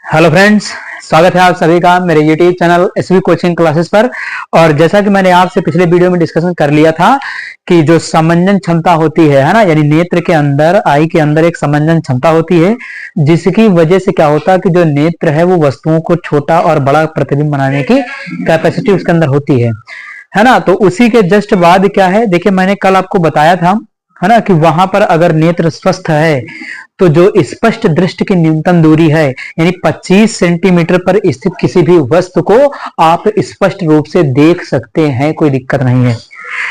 Hello friends, स्वागत है आप सभी का मेरे YouTube channel S V coaching classes पर। और जैसा कि मैंने आपसे पिछले वीडियो में डिस्कशन कर लिया था कि जो समंजन क्षमता होती है ना, यानी नेत्र के अंदर, आई के अंदर एक समंजन क्षमता होती है, जिसकी वजह से क्या होता है कि जो नेत्र है वो वस्तुओं को छोटा और बड़ा प्रतिबिंब बनाने की कैपेसिटी उसके अंदर होती है ना। तो उसी के जस्ट बाद क्या है, देखिए मैंने कल आपको बताया था है ना कि वहां पर अगर नेत्र स्वस्थ है तो जो स्पष्ट दृष्टि की न्यूनतम दूरी है यानी 25 सेंटीमीटर पर स्थित किसी भी वस्तु को आप स्पष्ट रूप से देख सकते हैं, कोई दिक्कत नहीं है।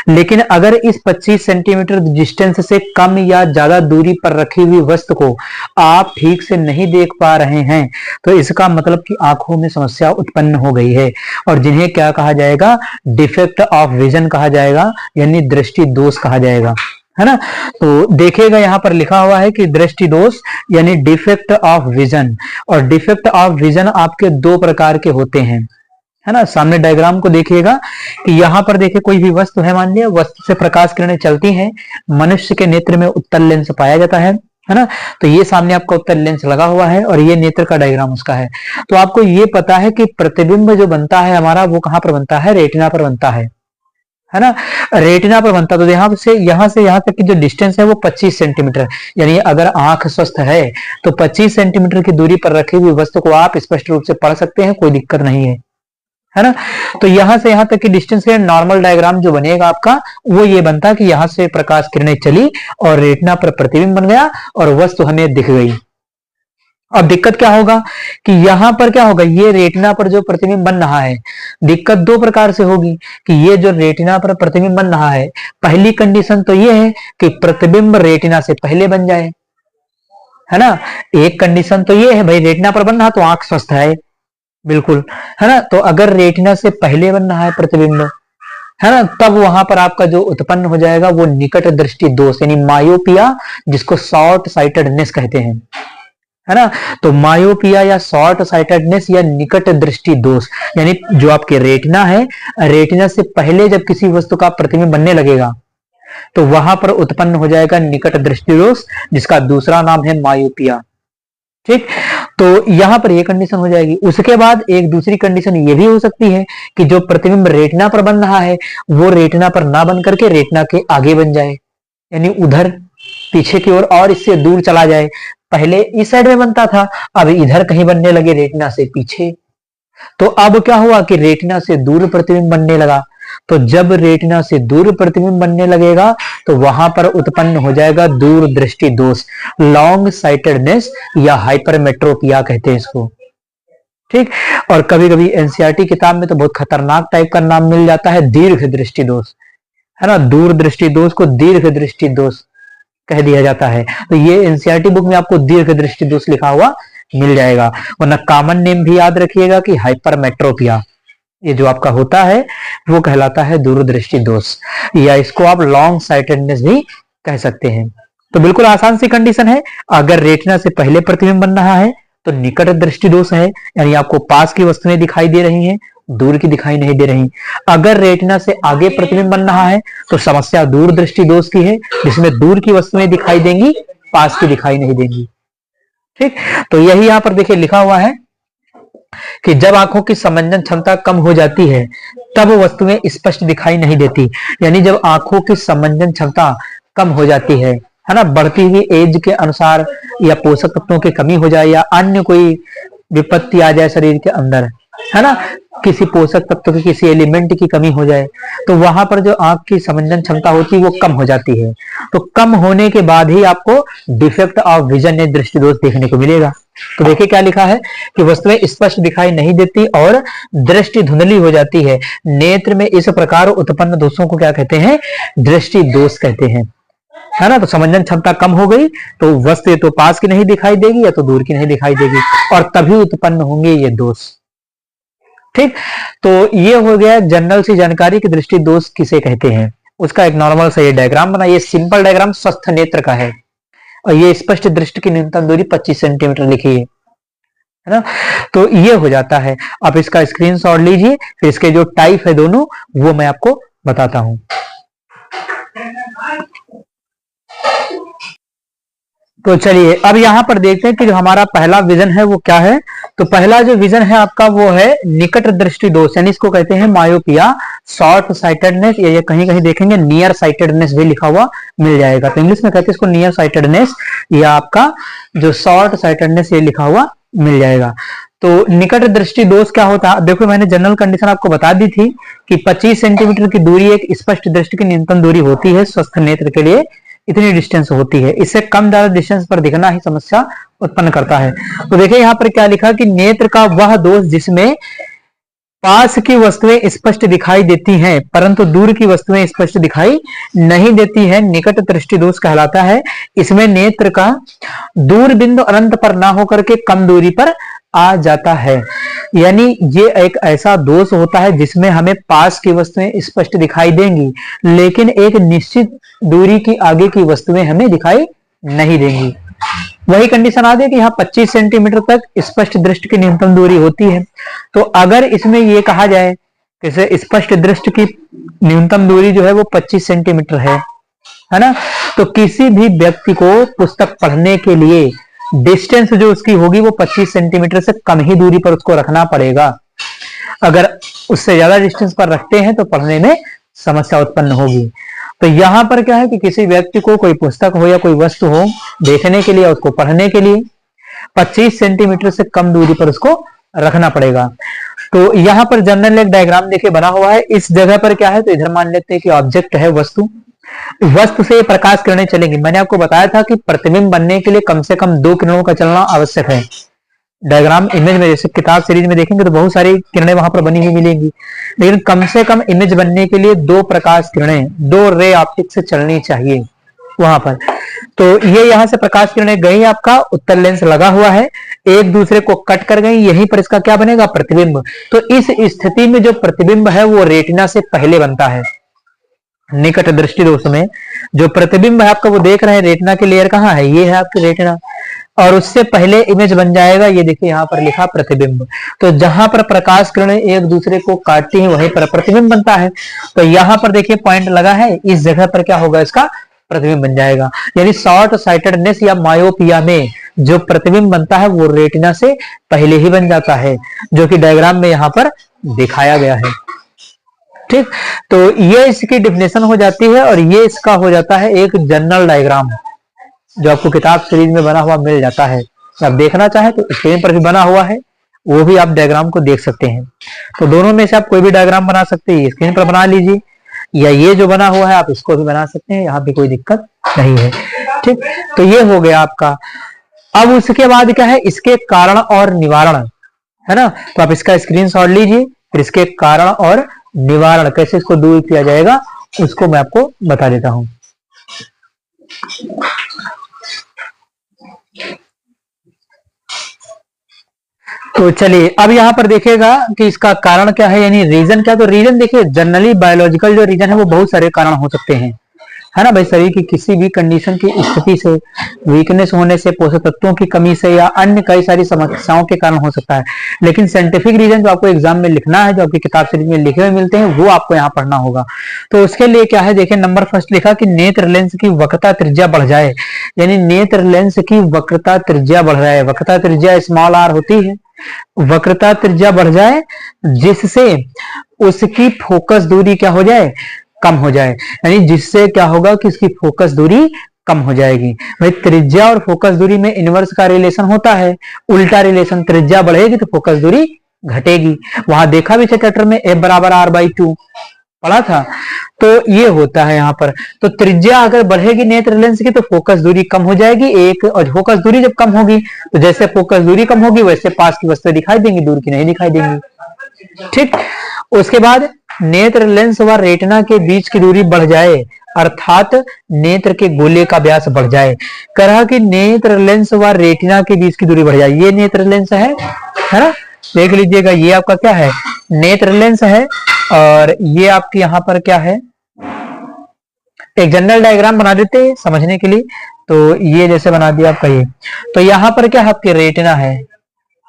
लेकिन अगर इस 25 सेंटीमीटर डिस्टेंस से कम या ज्यादा दूरी पर रखी हुई वस्तु को आप ठीक से नहीं देख पा रहे हैं तो इसका मतलब कि आंखों में समस्या उत्पन्न हो गई है, और जिन्हें क्या कहा जाएगा, डिफेक्ट ऑफ विजन कहा जाएगा, यानी दृष्टि दोष कहा जाएगा, है ना। तो देखिएगा यहाँ पर लिखा हुआ है कि दृष्टि दोष यानी डिफेक्ट ऑफ विजन। और डिफेक्ट ऑफ विजन आपके दो प्रकार के होते हैं, है ना। सामने डायग्राम को देखिएगा कि यहाँ पर देखिए कोई भी वस्तु है, मान लिया वस्तु से प्रकाश किरणें चलती हैं, मनुष्य के नेत्र में उत्तल लेंस पाया जाता है ना। तो ये सामने आपका उत्तल लेंस लगा हुआ है और ये नेत्र का डायग्राम उसका है। तो आपको ये पता है कि प्रतिबिंब जो बनता है हमारा वो कहाँ पर बनता है, रेटिना पर बनता है ना। रेटिना पर बनता, तो यहां से यहां तक की जो डिस्टेंस है वो 25 सेंटीमीटर, यानी अगर आंख स्वस्थ है तो 25 सेंटीमीटर की दूरी पर रखी हुई वस्तु को आप स्पष्ट रूप से पढ़ सकते हैं, कोई दिक्कत नहीं है ना। तो यहां से यहां तक की डिस्टेंस के नॉर्मल डायग्राम जो बनेगा आपका वो ये बनता है कि यहां से प्रकाश किरणें चली और रेटिना पर प्रतिबिंब बन गया और वस्तु हमें दिख गई। अब दिक्कत क्या होगा कि यहां पर क्या होगा, ये रेटिना पर जो प्रतिबिंब बन रहा है, दिक्कत दो प्रकार से होगी कि ये जो रेटिना पर प्रतिबिंब बन रहा है, पहली कंडीशन तो ये है कि प्रतिबिंब रेटिना से पहले बन जाए, है ना। एक कंडीशन तो ये है भाई, रेटिना पर बन रहा तो आंख स्वस्थ है बिल्कुल, है ना। तो अगर रेटिना से पहले बन रहा है प्रतिबिंब, है ना, तब वहां पर आपका जो उत्पन्न हो जाएगा वो निकट दृष्टि दोष यानी मायोपिया, जिसको शॉर्ट साइटेडनेस कहते हैं, है ना। तो मायोपिया या शॉर्ट साइटेडनेस या निकट दृष्टि दोष, यानी जो आपके रेटिना है, रेटिना से पहले जब किसी वस्तु का प्रतिबिंब बनने लगेगा तो वहां पर उत्पन्न हो जाएगा निकट दृष्टि दोष, जिसका दूसरा नाम है मायोपिया। ठीक, तो यहां पर यह कंडीशन हो जाएगी। उसके बाद एक दूसरी कंडीशन ये भी हो सकती है कि जो प्रतिबिंब रेटिना पर बन रहा है वो रेटिना पर ना बन करके रेटिना के आगे बन जाए, यानी उधर पीछे की ओर और इससे दूर चला जाए। पहले इस साइड में बनता था, अब इधर कहीं बनने लगे रेटिना से पीछे। तो अब क्या हुआ कि रेटिना से दूर प्रतिबिंब बनने लगा। तो जब रेटिना से दूर प्रतिबिंब बनने लगेगा तो वहां पर उत्पन्न हो जाएगा दूर दृष्टि दोष, लॉन्ग साइटेडनेस या हाइपरमेट्रोपिया कहते हैं इसको। ठीक, और कभी कभी एनसीईआरटी किताब में तो बहुत खतरनाक टाइप का नाम मिल जाता है, दीर्घ दृष्टि दोष, है ना। दूर दृष्टि दोष को दीर्घ दृष्टि दोष कह दिया जाता है। तो ये एनसीईआरटी बुक में आपको दीर्घ दृष्टि दोष लिखा हुआ मिल जाएगा, वरना कॉमन नेम भी याद रखिएगा कि हाइपरमेट्रोपिया, ये जो आपका होता है वो कहलाता है दूरदृष्टि दोष, या इसको आप लॉन्ग साइटेडनेस भी कह सकते हैं। तो बिल्कुल आसान सी कंडीशन है, अगर रेटिना से पहले प्रतिबिंब बन रहा है तो निकट दृष्टि दोष है, यानी आपको पास की वस्तुएं दिखाई दे रही हैं, दूर की दिखाई नहीं दे रही। अगर रेटिना से आगे प्रतिबिंब बन रहा है तो समस्या दूर दृष्टि दोष की है, जिसमें दूर की वस्तुएं दिखाई देंगी, पास की दिखाई नहीं देंगी। ठीक, तो यही यहां पर देखिए लिखा हुआ है कि जब आंखों की समंजन क्षमता कम हो जाती है तब वस्तुएं स्पष्ट दिखाई नहीं देती, यानी जब आंखों की समंजन क्षमता कम हो जाती है ना, बढ़ती हुई एज के अनुसार, या पोषक तत्वों की कमी हो जाए, या अन्य कोई विपत्ति आ जाए शरीर के अंदर, है ना, किसी पोषक तत्व की, किसी एलिमेंट की कमी हो जाए, तो वहां पर जो आंख की समंजन क्षमता होती है वो कम हो जाती है। तो कम होने के बाद ही आपको डिफेक्ट ऑफ विजन या दृष्टि दोष देखने को मिलेगा। तो देखिए क्या लिखा है कि वस्तुएं स्पष्ट दिखाई नहीं देती और दृष्टि धुंधली हो जाती है। नेत्र में इस प्रकार उत्पन्न दोषों को क्या कहते हैं, दृष्टि दोष कहते हैं, है ना। तो समंजन क्षमता कम हो गई तो वस्तु तो पास की नहीं दिखाई देगी या तो दूर की नहीं दिखाई देगी, और तभी उत्पन्न होंगे ये दोष। ठीक, तो ये हो गया जनरल सी जानकारी की दृष्टि दोष किसे कहते हैं, उसका एक नॉर्मल सा ये डायग्राम बना। ये सिंपल डायग्राम स्वस्थ नेत्र का है, और ये स्पष्ट दृष्टि की न्यूनतम दूरी 25 सेंटीमीटर लिखी है ना। तो ये हो जाता है। आप इसका स्क्रीनशॉट लीजिए, फिर इसके जो टाइप है दोनों वो मैं आपको बताता हूं। तो चलिए अब यहाँ पर देखते हैं कि जो हमारा पहला विजन है वो क्या है। तो पहला जो विजन है आपका वो है निकट दृष्टि दोष, यानी इसको कहते हैं मायोपिया, शॉर्ट साइटेडनेस, या ये कहीं कहीं देखेंगे नियर साइटेडनेस भी लिखा हुआ मिल जाएगा। तो इंग्लिश में कहते हैं इसको नियर साइटेडनेस, या आपका जो शॉर्ट साइटेडनेस ये लिखा हुआ मिल जाएगा। तो निकट दृष्टि दोष क्या होता है, देखो मैंने जनरल कंडीशन आपको बता दी थी कि 25 सेंटीमीटर की दूरी एक स्पष्ट दृष्टि की न्यूनतम दूरी होती है स्वस्थ नेत्र के लिए, इतनी डिस्टेंस होती है, इससे कम ज्यादा डिस्टेंस पर दिखना ही समस्या उत्पन्न करता है। तो देखिए यहाँ पर क्या लिखा कि नेत्र का वह दोष जिसमें पास की वस्तुएं स्पष्ट दिखाई देती हैं परंतु दूर की वस्तुएं स्पष्ट दिखाई नहीं देती हैं, निकट दृष्टि दोष कहलाता है। इसमें नेत्र का दूर बिंदु अनंत पर ना होकर के कम दूरी पर आ जाता है, यानी ये एक ऐसा दोष होता है जिसमें हमें पास की वस्तुएं स्पष्ट दिखाई देंगी लेकिन एक निश्चित दूरी की आगे की वस्तुएं हमें दिखाई नहीं देंगी। वही कंडीशन आ गई कि यहाँ 25 सेंटीमीटर तक स्पष्ट दृष्टि की न्यूनतम दूरी होती है। तो अगर इसमें ये कहा जाए कि स्पष्ट दृष्टि की न्यूनतम दूरी जो है वो 25 सेंटीमीटर है ना, तो किसी भी व्यक्ति को पुस्तक पढ़ने के लिए डिस्टेंस जो उसकी होगी वो 25 सेंटीमीटर से कम ही दूरी पर उसको रखना पड़ेगा। अगर उससे ज्यादा डिस्टेंस पर रखते हैं तो पढ़ने में समस्या उत्पन्न होगी। तो यहाँ पर क्या है कि किसी व्यक्ति को कोई पुस्तक हो या कोई वस्तु हो देखने के लिए या उसको पढ़ने के लिए 25 सेंटीमीटर से कम दूरी पर उसको रखना पड़ेगा। तो यहाँ पर जनरल एक डायग्राम देखिए बना हुआ है। इस जगह पर क्या है, तो इधर मान लेते हैं कि ऑब्जेक्ट है वस्तु, वस्तु से प्रकाश किरणें चलेंगी। मैंने आपको बताया था कि प्रतिबिंब बनने के लिए कम से कम 2 किरणों का चलना आवश्यक है। डायग्राम इमेज में जैसे किताब सीरीज में देखेंगे तो बहुत सारी किरणें वहां पर बनी हुई मिलेंगी, लेकिन कम से कम इमेज बनने के लिए 2 प्रकाश किरणें, 2 रे ऑप्टिक से चलनी चाहिए वहां पर। तो ये यहाँ से प्रकाश किरणें गई, आपका उत्तल लेंस लगा हुआ है, एक दूसरे को कट कर गई, यहीं पर इसका क्या बनेगा, प्रतिबिंब। तो इस स्थिति में जो प्रतिबिंब है वो रेटिना से पहले बनता है। निकट दृष्टि दोष में जो प्रतिबिंब है आपका वो देख रहे हैं, रेटिना की लेयर कहाँ है, ये है आपकी रेटिना, और उससे पहले इमेज बन जाएगा, ये देखिए यहाँ पर लिखा प्रतिबिंब। तो जहां पर प्रकाश किरणें एक दूसरे को काटती हैं वहीं पर प्रतिबिंब बनता है। तो यहाँ पर देखिए पॉइंट लगा है, इस जगह पर क्या होगा, इसका प्रतिबिंब बन जाएगा। यानी शॉर्ट साइटेडनेस या मायोपिया में जो प्रतिबिंब बनता है वो रेटिना से पहले ही बन जाता है, जो कि डायग्राम में यहाँ पर दिखाया गया है। ठीक, तो ये इसकी डिफिनेशन हो जाती है और ये इसका हो जाता है एक जनरल डायग्राम जो आपको किताब सीरीज में बना हुआ मिल जाता है। आप देखना चाहें तो स्क्रीन पर भी बना हुआ है, वो भी आप डायग्राम को देख सकते हैं। तो दोनों में से आप कोई भी डायग्राम बना सकते हैं, स्क्रीन पर बना लीजिए या ये जो बना हुआ है आप इसको भी बना सकते हैं, यहाँ पे कोई दिक्कत नहीं है। ठीक, तो ये हो गया आपका। अब उसके बाद क्या है, इसके कारण और निवारण है ना, तो आप इसका स्क्रीनशॉट लीजिए, फिर इसके कारण और निवारण कैसे इसको दूर किया जाएगा उसको मैं आपको बता देता हूं। तो चलिए अब यहाँ पर देखिएगा कि इसका कारण क्या है, यानी रीजन क्या। तो रीजन देखिए, जनरली बायोलॉजिकल जो रीजन है वो बहुत सारे कारण हो सकते हैं, है ना भाई। शरीर की किसी भी कंडीशन की स्थिति से, वीकनेस होने से, पोषक तत्वों की कमी से, या अन्य कई सारी समस्याओं के कारण हो सकता है। लेकिन साइंटिफिक रीजन जो आपको एग्जाम में लिखना है, जो आपकी किताब सीरीज में लिखे हुए मिलते हैं, वो आपको यहाँ पढ़ना होगा। तो उसके लिए क्या है, देखिए नंबर फर्स्ट लिखा कि नेत्र लेंस की वक्रता त्रिज्या बढ़ जाए, यानी नेत्र लेंस की वक्रता त्रिज्या बढ़ जाए। वक्रता त्रिज्या स्मॉल आर होती है, वक्रता त्रिज्या बढ़ जाए जिससे उसकी फोकस दूरी क्या हो जाए, कम हो जाए, यानी जिससे क्या होगा कि इसकी फोकस दूरी कम हो जाएगी। भाई त्रिज्या और फोकस दूरी में इनवर्स का रिलेशन होता है, उल्टा रिलेशन, त्रिज्या बढ़ेगी तो फोकस दूरी घटेगी। वहां देखा भी चैप्टर में F बराबर R/2 पढ़ा था, तो ये होता है यहाँ पर। तो त्रिज्या अगर बढ़ेगी नेत्र लेंस की तो फोकस दूरी कम हो जाएगी एक, और फोकस दूरी जब कम होगी तो जैसे फोकस दूरी कम होगी वैसे पास की वस्तुएं दिखाई देंगी, दूर की नहीं दिखाई देंगी। ठीक, उसके बाद नेत्र लेंस व रेटिना के बीच की दूरी बढ़ जाए, अर्थात नेत्र के गोले का व्यास बढ़ जाए। कहा कि नेत्र लेंस व रेटिना के बीच की दूरी बढ़ जाए। ये नेत्र लेंस है ना, देख लीजिएगा, ये आपका क्या है, नेत्र लेंस है, और ये आपके यहाँ पर क्या है, एक जनरल डायग्राम बना देते हैं समझने के लिए। तो ये जैसे बना दिया आपका ये, तो यहाँ पर क्या है, आपकी रेटिना है,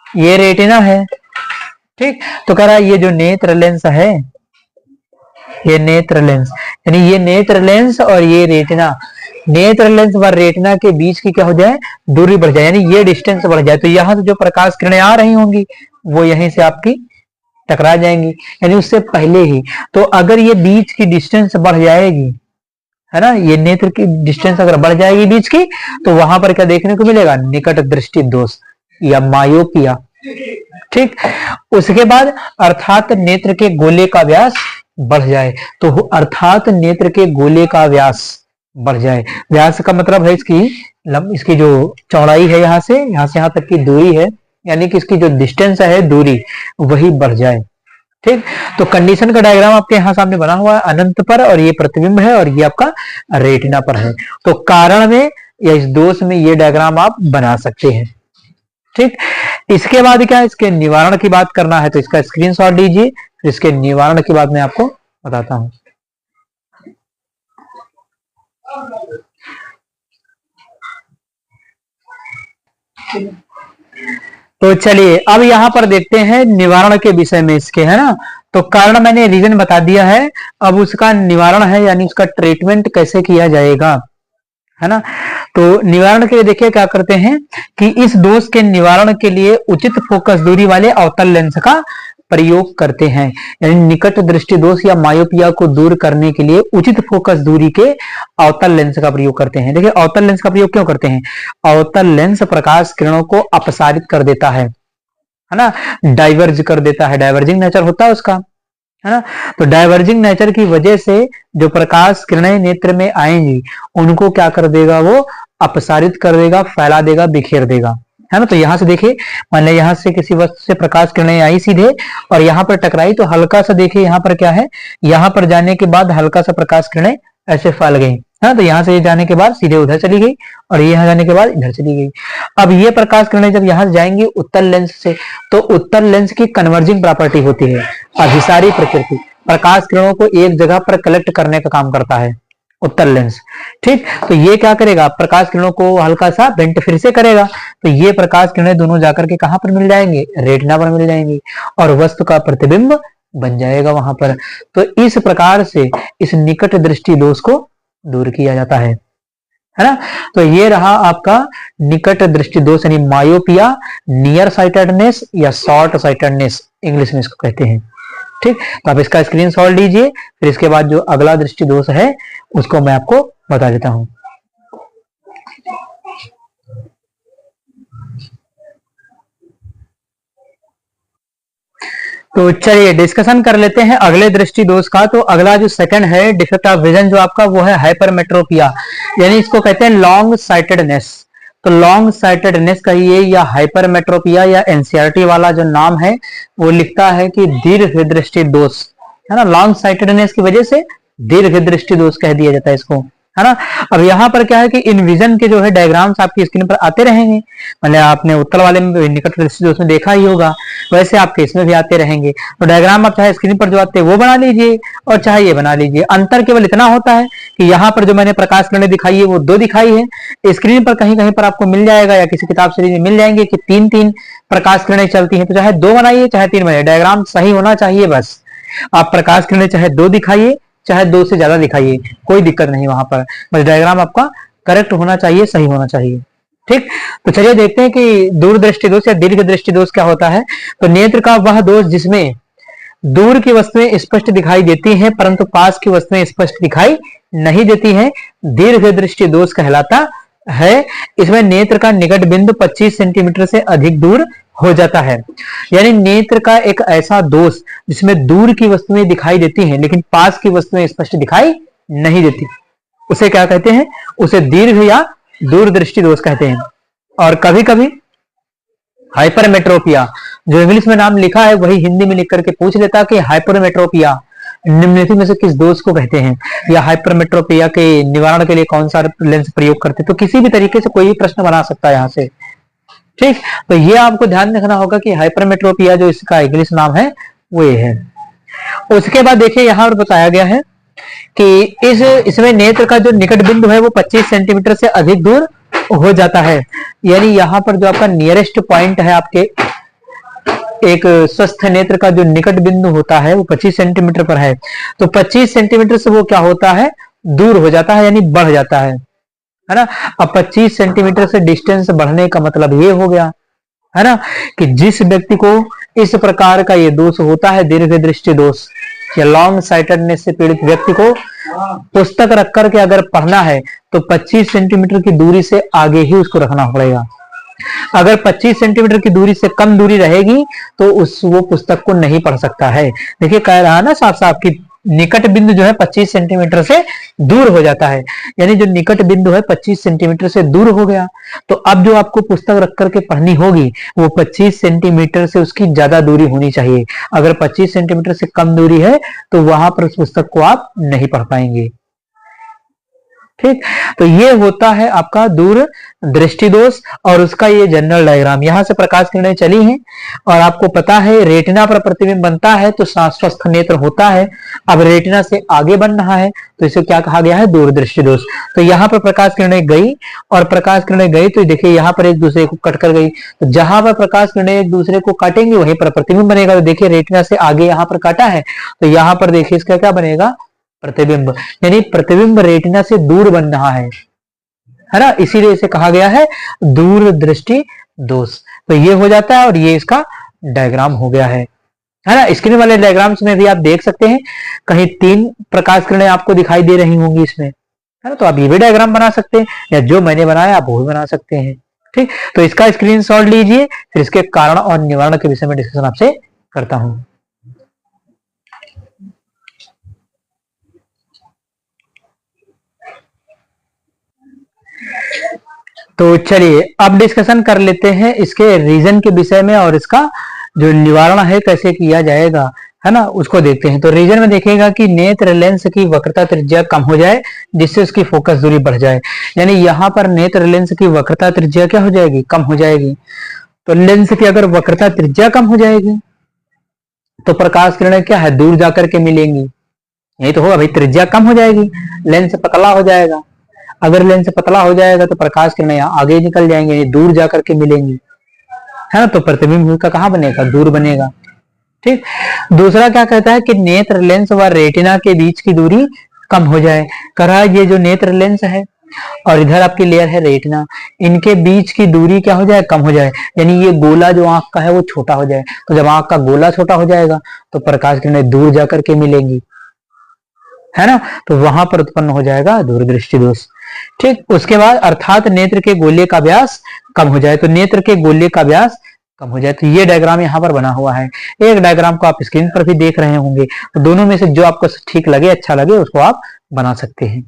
ये रेटिना है। ठीक, तो कह रहा है ये जो नेत्र लेंस है, ये नेत्र लेंस, यानी ये नेत्र लेंस और ये रेटिना, नेत्र लेंस व रेटिना के बीच की क्या हो जाए, दूरी बढ़ जाए, यानी ये डिस्टेंस बढ़ जाए, तो यहां से जो प्रकाश किरणें आ रही होंगी वो यहीं से आपकी टकरा जाएंगी, यानी उससे पहले ही। तो अगर ये बीच की डिस्टेंस बढ़ जाएगी, है ना, ये नेत्र की डिस्टेंस अगर बढ़ जाएगी बीच की, तो वहां पर क्या देखने को मिलेगा, निकट दृष्टि दोष या मायोपिया। ठीक, उसके बाद अर्थात नेत्र के गोले का व्यास बढ़ जाए, तो अर्थात नेत्र के गोले का व्यास बढ़ जाए। व्यास का मतलब है इसकी जो चौड़ाई है यहां से यहां तक की दूरी है, यानी कि इसकी जो डिस्टेंस है दूरी वही बढ़ जाए। ठीक, तो कंडीशन का डायग्राम आपके यहां सामने बना हुआ है अनंत पर, और ये प्रतिबिंब है और ये आपका रेटिना पर है। तो कारण में या इस दोष में ये डायग्राम आप बना सकते हैं। ठीक, इसके बाद क्या, इसके निवारण की बात करना है, तो इसका स्क्रीनशॉट लीजिए, फिर इसके निवारण की बात मैं आपको बताता हूं। तो चलिए अब यहां पर देखते हैं निवारण के विषय में इसके, है ना। तो कारण मैंने रीजन बता दिया है, अब उसका निवारण है, यानी उसका ट्रीटमेंट कैसे किया जाएगा, है ना। तो निवारण के लिए देखिए क्या करते हैं कि इस दोष के निवारण के लिए उचित फोकस दूरी वाले अवतल लेंस का प्रयोग करते हैं, यानी निकट दृष्टि दोष या मायोपिया को दूर करने के लिए उचित फोकस दूरी के अवतल लेंस का प्रयोग करते हैं। देखिए अवतल लेंस का प्रयोग क्यों करते हैं, अवतल लेंस प्रकाश किरणों को अपसारित कर देता है ना, डाइवर्ज कर देता है, डाइवर्जिंग नेचर होता है उसका, है ना। तो डाइवर्जिंग नेचर की वजह से जो प्रकाश किरणें नेत्र में आएंगी उनको क्या कर देगा, वो अपसारित कर देगा, फैला देगा, बिखेर देगा, है ना। तो यहां से देखिए, मान लिया यहां से किसी वस्तु से प्रकाश किरणें आई सीधे और यहां पर टकराई, तो हल्का सा देखिए यहां पर क्या है, यहां पर जाने के बाद हल्का सा प्रकाश किरणें ऐसे फैल गई, है, तो यहां से ये जाने के बाद सीधे उधर चली गई और ये यहां जाने के बाद इधर चली गई। अब ये प्रकाश किरणें जब यहां जाएंगी उत्तल लेंस से, तो उत्तल लेंस की कन्वर्जिंग प्रॉपर्टी होती है, अभिसारी प्रकृति, प्रकाश किरणों को एक जगह पर कलेक्ट करने का काम करता है उत्तल लेंस। ठीक, तो ये क्या करेगा, प्रकाश किरणों को हल्का सा बेंट फिर से करेगा, तो ये प्रकाश किरणें दोनों जाकर के कहां पर मिल जाएंगे, रेटिना पर मिल जाएंगी और वस्तु का प्रतिबिंब बन जाएगा वहां पर। तो इस प्रकार से इस निकट दृष्टि दोष को दूर किया जाता है ना। तो ये रहा आपका निकट दृष्टि दोष, यानी मायोपिया, नियर साइटेडनेस या शॉर्ट साइटेडनेस इंग्लिश में इसको कहते हैं। ठीक, तो आप इसका स्क्रीनशॉट लीजिए, फिर इसके बाद जो अगला दृष्टि दोष है उसको मैं आपको बता देता हूं। तो चलिए डिस्कशन कर लेते हैं अगले दृष्टि दोष का। तो अगला जो सेकंड है डिफेक्ट ऑफ विजन जो आपका, वो है हाइपरमेट्रोपिया, यानी इसको कहते हैं लॉन्ग साइटेडनेस। तो लॉन्ग साइटेडनेस कहिए या हाइपरमेट्रोपिया या एनसीईआरटी वाला जो नाम है वो लिखता है कि दीर्घ दृष्टि दोष, है ना। लॉन्ग साइटेडनेस की वजह से दीर्घ दृष्टि दोष कह दिया जाता है इसको, है ना। अब यहाँ पर क्या है कि इन विजन के जो है डायग्राम्स आपकी स्क्रीन पर आते रहेंगे, मतलब आपने उत्तल वाले में निकट दृष्टि दोष में देखा ही होगा, वैसे आपके इसमें भी आते रहेंगे। तो डायग्राम आप चाहे स्क्रीन पर जो आते हैं वो बना लीजिए और चाहे ये बना लीजिए। अंतर केवल इतना होता है कि यहाँ पर जो मैंने प्रकाश किरणें दिखाई है वो 2 दिखाई है, स्क्रीन पर कहीं कहीं पर आपको मिल जाएगा या किसी किताब सीरीज में मिल जाएंगे कि 3-3 प्रकाश किरणें चलती हैं। तो चाहे 2 बनाइए चाहे 3 बनाइए, डायग्राम सही होना चाहिए बस। आप प्रकाश किरणें चाहे 2 दिखाइए चाहे 2 से ज्यादा दिखाइए, कोई दिक्कत नहीं वहां पर, बस डायग्राम आपका करेक्ट होना चाहिए, सही होना चाहिए। ठीक, तो चलिए देखते हैं कि दूरदृष्टि दोष या दीर्घ दृष्टि दोष क्या होता है। तो नेत्र का वह दोष जिसमें दूर की वस्तुएं स्पष्ट दिखाई देती हैं परंतु पास की वस्तुएं स्पष्ट दिखाई नहीं देती हैं, दीर्घ दृष्टि दोष कहलाता है। इसमें नेत्र का निकट बिंदु 25 सेंटीमीटर से अधिक दूर हो जाता है, यानी नेत्र का एक ऐसा दोष जिसमें दूर की वस्तुएं दिखाई देती हैं लेकिन पास की वस्तुएं स्पष्ट दिखाई नहीं देती, उसे क्या कहते हैं, उसे दीर्घ या दूरदृष्टि दोष कहते हैं। और कभी कभी हाइपरमेट्रोपिया, जो इंग्लिश में नाम लिखा है वही हिंदी में लिख करके पूछ लेता कि हाइपरमेट्रोपिया निम्नलिखित में से किस दोष को कहते हैं, या हाइपरमेट्रोपिया के निवारण के लिए कौन सा लेंस प्रयोग करते हैं। तो किसी भी तरीके से कोई भी प्रश्न बना सकता है यहाँ से। ठीक, तो ये आपको ध्यान रखना होगा कि हाइपरमेट्रोपिया जो इसका इंग्लिश नाम है वो ये है। उसके बाद देखिए यहाँ पर बताया गया है कि इसमें नेत्र का जो निकट बिंदु है वो 25 सेंटीमीटर से अधिक दूर हो जाता है, यानी यहाँ पर जो आपका नियरेस्ट पॉइंट है आपके एक स्वस्थ नेत्र का जो निकट बिंदु होता है वो 25 सेंटीमीटर पर है। तो 25 सेंटीमीटर से वो क्या होता है, दूर हो जाता है, यानी बढ़ जाता है। है ना। अब 25 सेंटीमीटर से डिस्टेंस बढ़ने का मतलब ये हो गया, है ना, कि जिस व्यक्ति को इस प्रकार का ये दोष होता है, दीर्घ दृष्टि दोष या लॉन्ग साइटेडनेस से पीड़ित व्यक्ति को पुस्तक रख करके अगर पढ़ना है तो 25 सेंटीमीटर की दूरी से आगे ही उसको रखना पड़ेगा। अगर 25 सेंटीमीटर की दूरी से कम दूरी रहेगी तो वो पुस्तक को नहीं पढ़ सकता है। देखिए कह रहा है ना साफ साफ कि निकट बिंदु जो है 25 सेंटीमीटर से दूर हो जाता है, यानी जो निकट बिंदु है 25 सेंटीमीटर से दूर हो गया। तो अब जो आपको पुस्तक रख करके पढ़नी होगी वो 25 सेंटीमीटर से उसकी ज्यादा दूरी होनी चाहिए। अगर 25 सेंटीमीटर से कम दूरी है तो वहां पर उस पुस्तक को आप नहीं पढ़ पाएंगे। ठीक, तो ये होता है आपका दूर दृष्टि दोष और उसका ये जनरल डायग्राम। यहां से प्रकाश किरणें चली हैं और आपको पता है रेटिना पर प्रतिबिंब बनता है तो स्वस्थ नेत्र होता है। अब रेटिना से आगे बन रहा है तो इसे क्या कहा गया है, दूरदृष्टि दोष। तो यहाँ पर प्रकाश किरणें गई और प्रकाश किरणें गई तो देखिए यहाँ पर एक दूसरे को कट कर गई, तो जहां पर प्रकाश किरणें एक दूसरे को काटेंगे वहीं पर प्रतिबिंब बनेगा। तो देखिए रेटिना से आगे यहाँ पर काटा है तो यहाँ पर देखिए इसका क्या बनेगा, प्रतिबिंब, यानी प्रतिबिंब रेटिना से दूर बन रहा है ना, इसीलिए इसे कहा गया है दूर दृष्टि दोष। तो ये हो जाता है और ये इसका डायग्राम हो गया है ना। स्क्रीन वाले डायग्राम्स में भी आप देख सकते हैं कहीं 3 प्रकाश किरणें आपको दिखाई दे रही होंगी इसमें, है ना। तो आप ये भी डायग्राम बना सकते हैं या जो मैंने बनाया आप वो भी बना सकते हैं। ठीक, तो इसका स्क्रीनशॉट लीजिए, फिर इसके कारण और निवारण के विषय में डिस्कशन आपसे करता हूं। तो चलिए अब डिस्कशन कर लेते हैं इसके रीजन के विषय में और इसका जो निवारण है कैसे किया जाएगा, है ना, उसको देखते हैं। तो रीजन में देखिएगा कि नेत्र लेंस की वक्रता त्रिज्या कम हो जाए जिससे उसकी फोकस दूरी बढ़ जाए, यानी यहाँ पर नेत्र लेंस की वक्रता त्रिज्या क्या हो जाएगी, कम हो जाएगी। तो लेंस की अगर वक्रता त्रिज्या कम हो जाएगी तो प्रकाश किरणें क्या है, दूर जाकर के मिलेंगी। यही तो होगा भाई, त्रिज्या कम हो जाएगी, लेंस पतला हो जाएगा। अगर लेंस पतला हो जाएगा तो प्रकाश किरणें यहाँ आगे निकल जाएंगे, दूर जाकर के मिलेंगी, है ना। तो प्रतिबिंब का कहाँ बनेगा, दूर बनेगा। ठीक, दूसरा क्या कहता है कि नेत्र लेंस व रेटिना के बीच की दूरी कम हो जाए। कह रहा है ये जो नेत्र लेंस है और इधर आपकी लेयर है रेटिना, इनके बीच की दूरी क्या हो जाए, कम हो जाए, यानी ये गोला जो आंख का है वो छोटा हो जाए। तो जब आंख का गोला छोटा हो जाएगा तो प्रकाश किरणें दूर जाकर के मिलेंगी, है ना। तो वहां पर उत्पन्न हो जाएगा दूरदृष्टि दोष। ठीक, उसके बाद अर्थात नेत्र के गोले का व्यास कम हो जाए। तो नेत्र के गोले का व्यास कम हो जाए। तो ये डायग्राम यहाँ पर बना हुआ है, एक डायग्राम को आप स्क्रीन पर भी देख रहे होंगे। तो दोनों में से जो आपको ठीक लगे, अच्छा लगे, उसको आप बना सकते हैं।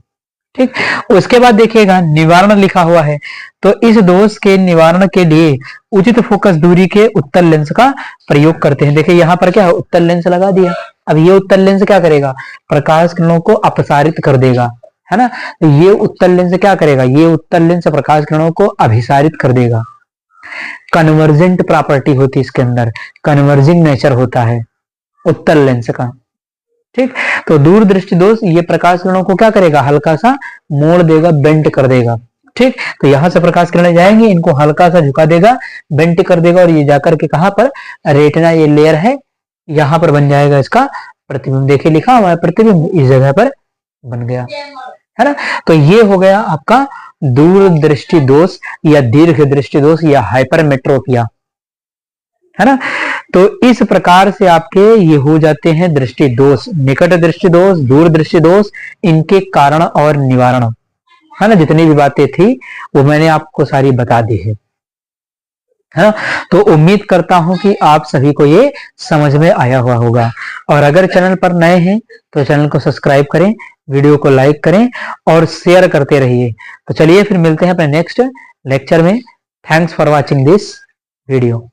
ठीक, उसके बाद देखिएगा निवारण लिखा हुआ है। तो इस दोष के निवारण के लिए उचित फोकस दूरी के उत्तल लेंस का प्रयोग करते हैं। देखिए यहाँ पर क्या है, उत्तल लेंस लगा दिया। अब ये उत्तल लेंस क्या करेगा, प्रकाश किरणों को अपसारित कर देगा, है ना। तो ये उत्तल लेंस क्या करेगा, ये उत्तल लेंस प्रकाश किरणों को अभिसारित कर देगा। कन्वर्जेंट प्रॉपर्टी होती है इसके अंदर, कन्वर्जिंग नेचर होता है उत्तल लेंस का। ठीक, तो दूरदृष्टि दोष ये प्रकाश किरणों को क्या करेगा, हल्का सा मोड़ देगा, बेंट कर देगा। ठीक, तो यहां से प्रकाश किरणें जाएंगी, इनको हल्का सा झुका देगा, बेंट कर देगा और ये जाकर के कहां पर, रेटिना ये लेयर है, यहां पर बन जाएगा इसका प्रतिबिंब। देखिए लिखा हुआ है प्रतिबिंब, इस जगह पर बन गया, है ना। तो ये हो गया आपका दूरदृष्टि दोष या दीर्घ दृष्टि दोष या हाइपरमेट्रोपिया, है ना। तो इस प्रकार से आपके ये हो जाते हैं दृष्टि दोष, निकट दृष्टि दोष, दूर दृष्टि दोष, इनके कारण और निवारण, है ना। जितनी भी बातें थी वो मैंने आपको सारी बता दी है ना। तो उम्मीद करता हूं कि आप सभी को ये समझ में आया हुआ होगा। और अगर चैनल पर नए हैं तो चैनल को सब्सक्राइब करें, वीडियो को लाइक करें और शेयर करते रहिए। तो चलिए फिर मिलते हैं अपने नेक्स्ट लेक्चर में। Thanks for watching this video.